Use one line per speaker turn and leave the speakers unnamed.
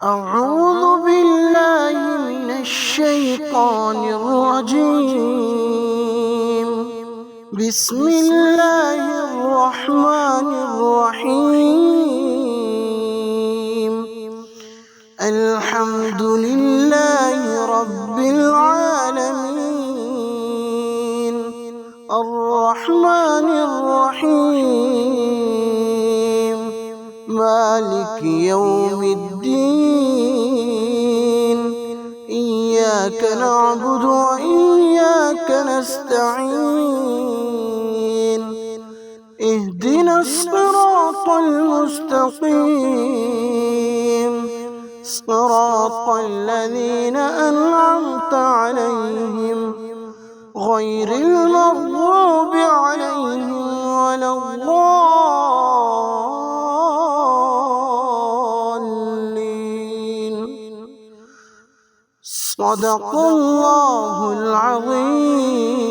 أعوذ بالله من الشيطان الرجيم. بسم الله الرحمن الرحيم. الحمد لله رب العالمين الرحمن الرحيم مالك يوم الدين. إياك نعبد وإياك نستعين. اهدنا الصراط المستقيم صراط الذين أنعمت عليهم غير المغضوب عليهم ولا الضالين. صدق الله العظيم.